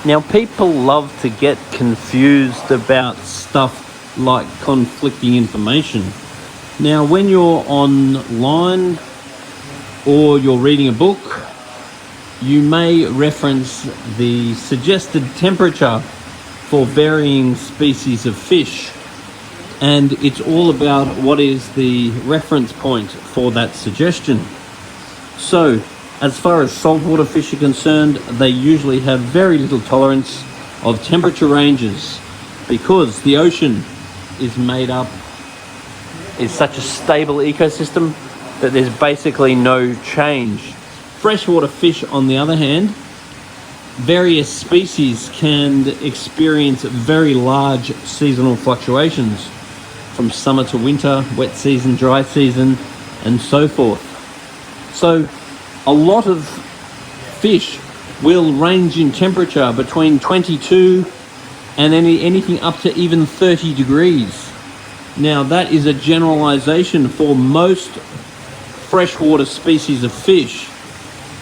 Now, people love to get confused about stuff like conflicting information. Now, when you're online or you're reading a book, you may reference the suggested temperature for varying species of fish, and it's all about what is the reference point for that suggestion. So, as far as saltwater fish are concerned, they usually have very little tolerance of temperature ranges because the ocean is such a stable ecosystem that there's basically no change. Freshwater fish, on the other hand, various species can experience very large seasonal fluctuations from summer to winter, wet season, dry season, and so forth. So a lot of fish will range in temperature between 22 and anything up to even 30 degrees. Now, that is a generalization for most freshwater species of fish.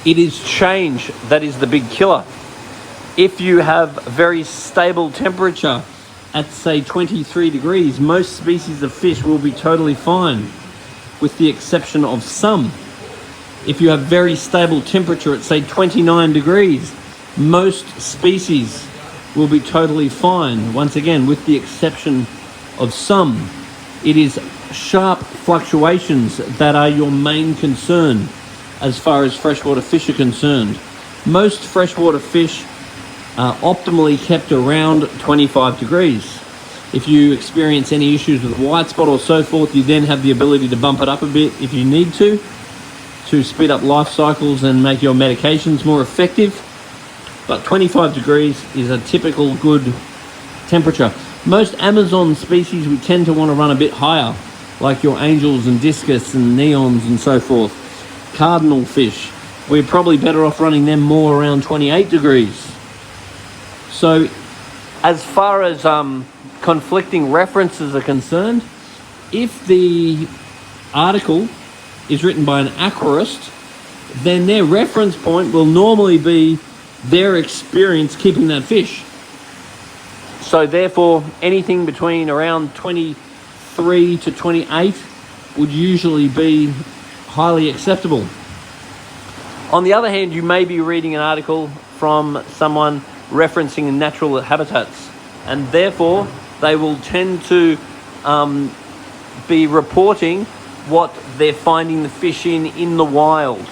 It is change that is the big killer. If you have very stable temperature at, say, 23 degrees, most species of fish will be totally fine, with the exception of some. If you have very stable temperature at, say, 29 degrees, most species will be totally fine, once again, with the exception of some. It is sharp fluctuations that are your main concern as far as freshwater fish are concerned. Most freshwater fish are optimally kept around 25 degrees. If you experience any issues with white spot or so forth, you then have the ability to bump it up a bit if you need to speed up life cycles and make your medications more effective. But 25 degrees is a typical good temperature. Most Amazon species we tend to want to run a bit higher, like your angels and discus and neons and so forth. Cardinal fish, we're probably better off running them more around 28 degrees. So as far as conflicting references are concerned, if the article is written by an aquarist, then their reference point will normally be their experience keeping that fish. So therefore, anything between around 23 to 28 would usually be highly acceptable. On the other hand, you may be reading an article from someone referencing natural habitats, and therefore they will tend to be reporting what they're finding the fish in the wild.